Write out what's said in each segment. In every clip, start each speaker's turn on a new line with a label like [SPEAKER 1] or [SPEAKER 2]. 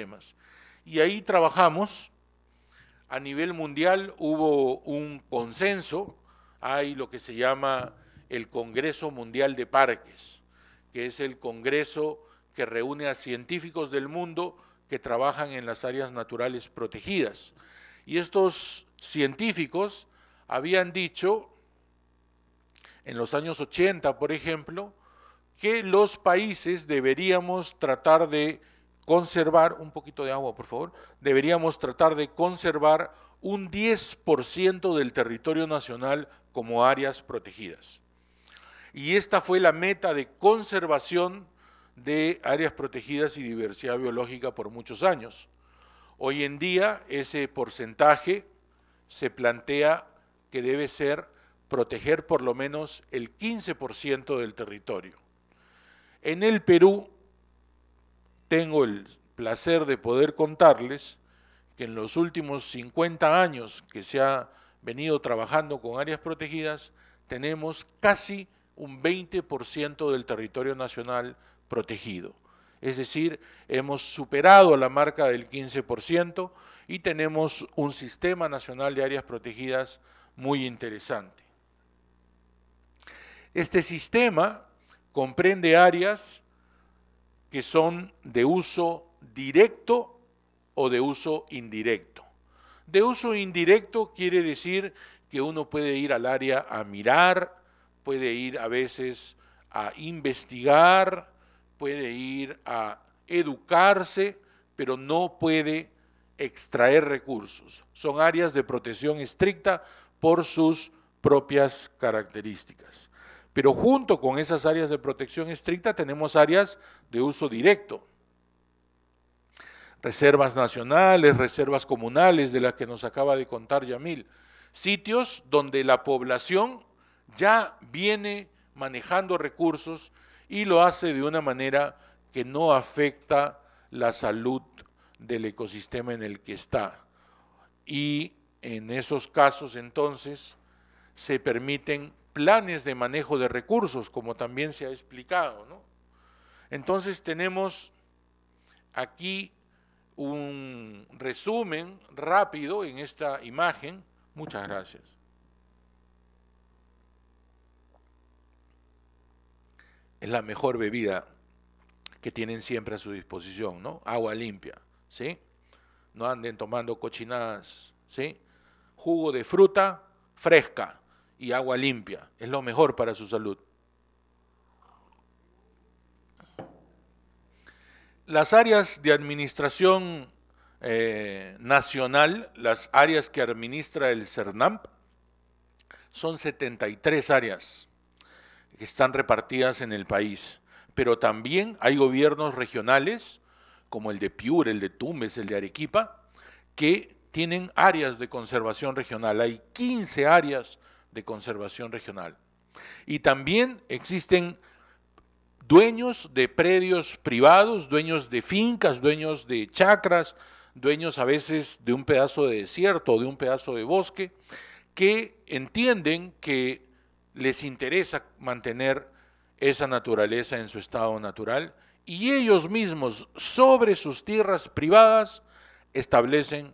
[SPEAKER 1] temas. Y ahí trabajamos. A nivel mundial hubo un consenso, hay lo que se llama el Congreso Mundial de Parques, que es el congreso que reúne a científicos del mundo que trabajan en las áreas naturales protegidas. Y estos científicos habían dicho, en los años 80, por ejemplo, que los países deberíamos tratar de conservar, un poquito de agua por favor, deberíamos tratar de conservar un 10% del territorio nacional como áreas protegidas. Y esta fue la meta de conservación de áreas protegidas y diversidad biológica por muchos años. Hoy en día ese porcentaje se plantea que debe ser proteger por lo menos el 15% del territorio. En el Perú tengo el placer de poder contarles que en los últimos 50 años que se ha venido trabajando con áreas protegidas, tenemos casi un 20% del territorio nacional protegido. Es decir, hemos superado la marca del 15% y tenemos un sistema nacional de áreas protegidas muy interesante. Este sistema comprende áreas que son de uso directo o de uso indirecto. De uso indirecto quiere decir que uno puede ir al área a mirar, puede ir a veces a investigar, puede ir a educarse, pero no puede extraer recursos. Son áreas de protección estricta por sus propias características. Pero junto con esas áreas de protección estricta tenemos áreas de uso directo. Reservas nacionales, reservas comunales, de las que nos acaba de contar Yamil. Sitios donde la población ya viene manejando recursos y lo hace de una manera que no afecta la salud del ecosistema en el que está. Y en esos casos entonces se permiten planes de manejo de recursos, como también se ha explicado, ¿no? Entonces tenemos aquí un resumen rápido en esta imagen. Muchas gracias. Es la mejor bebida que tienen siempre a su disposición, ¿no? Agua limpia, ¿sí? No anden tomando cochinadas, ¿sí? Jugo de fruta fresca y agua limpia, es lo mejor para su salud. Las áreas de administración nacional, las áreas que administra el CERNAMP, son 73 áreas que están repartidas en el país, pero también hay gobiernos regionales, como el de Piura, el de Tumbes, el de Arequipa, que tienen áreas de conservación regional. Hay 15 áreas de conservación regional. Y también existen dueños de predios privados, dueños de fincas, dueños de chacras, dueños a veces de un pedazo de desierto o de un pedazo de bosque, que entienden que les interesa mantener esa naturaleza en su estado natural y ellos mismos sobre sus tierras privadas establecen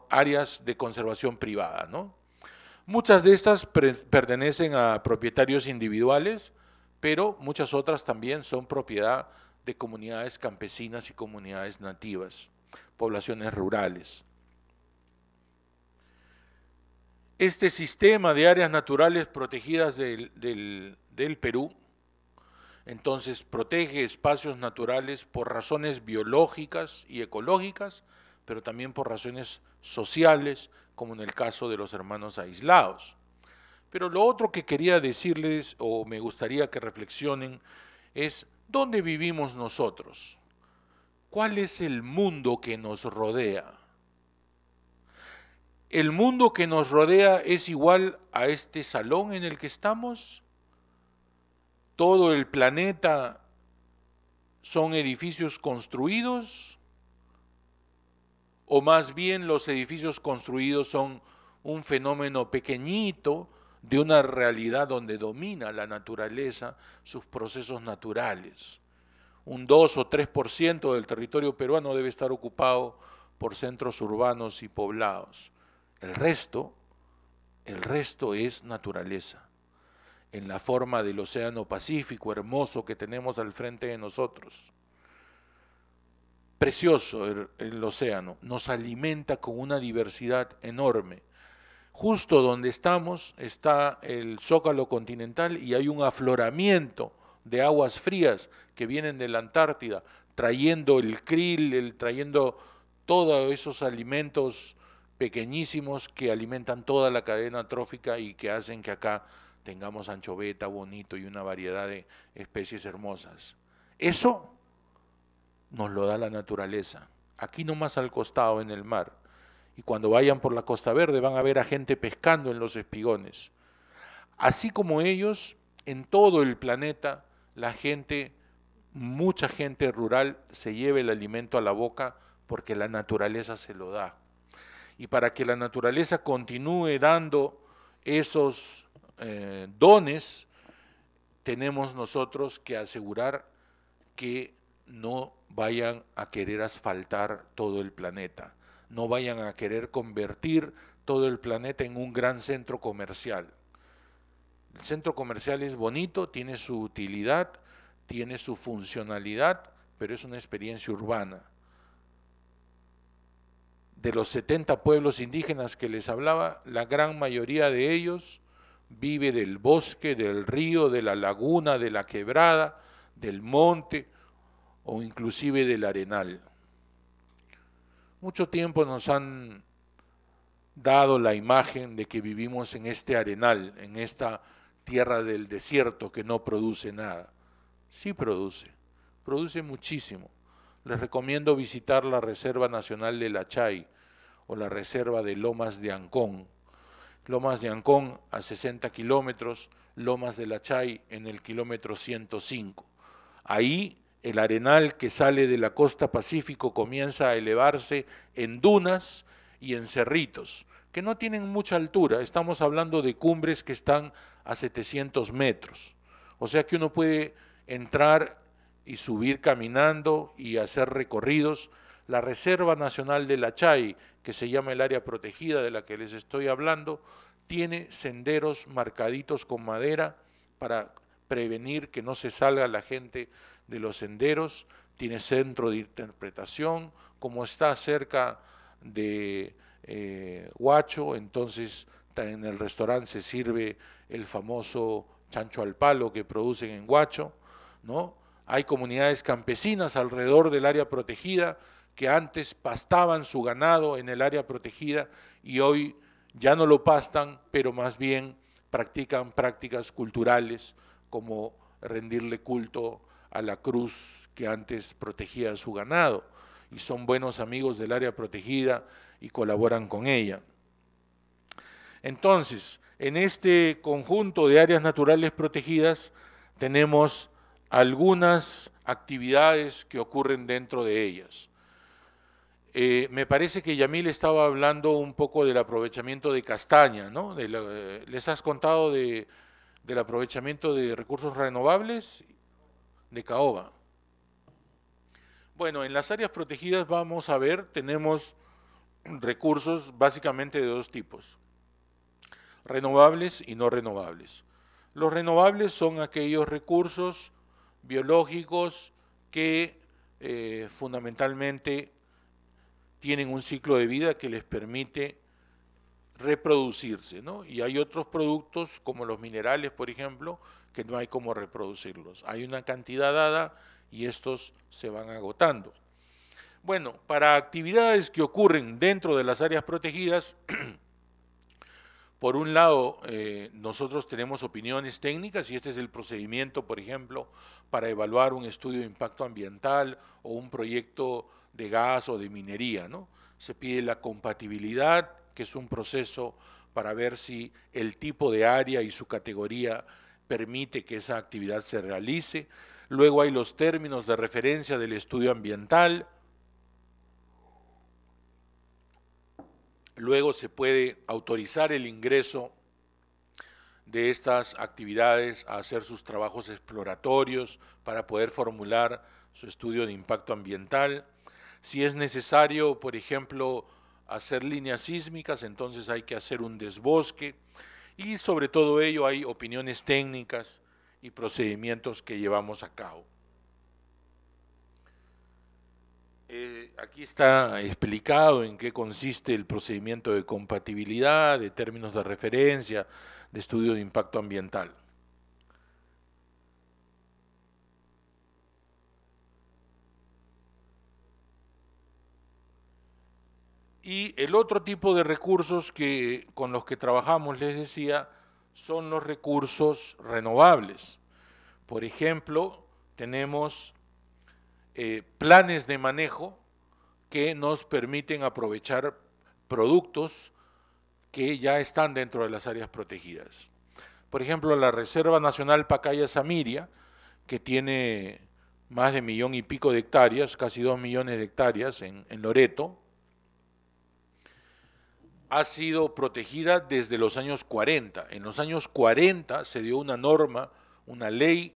[SPEAKER 1] áreas de conservación privada, ¿no? Muchas de estas pertenecen a propietarios individuales, pero muchas otras también son propiedad de comunidades campesinas y comunidades nativas, poblaciones rurales. Este sistema de áreas naturales protegidas del Perú, entonces protege espacios naturales por razones biológicas y ecológicas, pero también por razones sociales, como en el caso de los hermanos aislados. Pero lo otro que quería decirles, o me gustaría que reflexionen, es ¿dónde vivimos nosotros? ¿Cuál es el mundo que nos rodea? ¿El mundo que nos rodea es igual a este salón en el que estamos? ¿Todo el planeta son edificios construidos? ¿O más bien los edificios construidos son un fenómeno pequeñito de una realidad donde domina la naturaleza, sus procesos naturales? un 2 o 3% del territorio peruano debe estar ocupado por centros urbanos y poblados. El resto es naturaleza, en la forma del océano Pacífico hermoso que tenemos al frente de nosotros. Precioso el océano, nos alimenta con una diversidad enorme. Justo donde estamos está el zócalo continental y hay un afloramiento de aguas frías que vienen de la Antártida, trayendo el krill, trayendo todos esos alimentos pequeñísimos que alimentan toda la cadena trófica y que hacen que acá tengamos anchoveta, bonito y una variedad de especies hermosas. Eso nos lo da la naturaleza, aquí nomás al costado en el mar. Y cuando vayan por la Costa Verde van a ver a gente pescando en los espigones. Así como ellos, en todo el planeta, la gente, mucha gente rural se lleva el alimento a la boca porque la naturaleza se lo da. Y para que la naturaleza continúe dando esos dones, tenemos nosotros que asegurar que no vayan a querer asfaltar todo el planeta, no vayan a querer convertir todo el planeta en un gran centro comercial. El centro comercial es bonito, tiene su utilidad, tiene su funcionalidad, pero es una experiencia urbana. De los 70 pueblos indígenas que les hablaba, la gran mayoría de ellos vive del bosque, del río, de la laguna, de la quebrada, del monte o inclusive del arenal. Mucho tiempo nos han dado la imagen de que vivimos en este arenal, en esta tierra del desierto que no produce nada. Sí produce muchísimo. Les recomiendo visitar la Reserva Nacional del Achay o la Reserva de Lomas de Ancón. Lomas de Ancón a 60 kilómetros, Lomas del Achay en el kilómetro 105. Ahí el arenal que sale de la costa Pacífico comienza a elevarse en dunas y en cerritos, que no tienen mucha altura, estamos hablando de cumbres que están a 700 metros. O sea que uno puede entrar y subir caminando y hacer recorridos. La Reserva Nacional del Achay, que se llama el área protegida de la que les estoy hablando, tiene senderos marcaditos con madera para prevenir que no se salga la gente de los senderos, tiene centro de interpretación, como está cerca de Huacho, entonces en el restaurante se sirve el famoso chancho al palo que producen en Huacho, ¿no? Hay comunidades campesinas alrededor del área protegida que antes pastaban su ganado en el área protegida y hoy ya no lo pastan, pero más bien practican prácticas culturales como rendirle culto a la cruz que antes protegía a su ganado, y son buenos amigos del área protegida y colaboran con ella. Entonces, en este conjunto de áreas naturales protegidas tenemos algunas actividades que ocurren dentro de ellas. Me parece que Yamil estaba hablando un poco del aprovechamiento de castaña, ¿no? ¿Les has contado del aprovechamiento de recursos renovables? De caoba. Bueno, en las áreas protegidas vamos a ver, tenemos recursos básicamente de dos tipos, renovables y no renovables. Los renovables son aquellos recursos biológicos que fundamentalmente tienen un ciclo de vida que les permite reproducirse, ¿no? Y hay otros productos como los minerales, por ejemplo, que no hay cómo reproducirlos. Hay una cantidad dada y estos se van agotando. Bueno, para actividades que ocurren dentro de las áreas protegidas, por un lado, nosotros tenemos opiniones técnicas y este es el procedimiento, por ejemplo, para evaluar un estudio de impacto ambiental o un proyecto de gas o de minería, ¿no? Se pide la compatibilidad, que es un proceso para ver si el tipo de área y su categoría permite que esa actividad se realice. Luego hay los términos de referencia del estudio ambiental. Luego se puede autorizar el ingreso de estas actividades a hacer sus trabajos exploratorios para poder formular su estudio de impacto ambiental. Si es necesario, por ejemplo, hacer líneas sísmicas, entonces hay que hacer un desbosque, y sobre todo ello hay opiniones técnicas y procedimientos que llevamos a cabo. Aquí está explicado en qué consiste el procedimiento de compatibilidad, de términos de referencia, de estudio de impacto ambiental. Y el otro tipo de recursos con los que trabajamos, les decía, son los recursos renovables. Por ejemplo, tenemos planes de manejo que nos permiten aprovechar productos que ya están dentro de las áreas protegidas. Por ejemplo, la Reserva Nacional Pacaya-Samiria, que tiene más de 1,000,000 y pico de hectáreas, casi 2 millones de hectáreas en Loreto, ha sido protegida desde los años 40. En los años 40 se dio una norma, una ley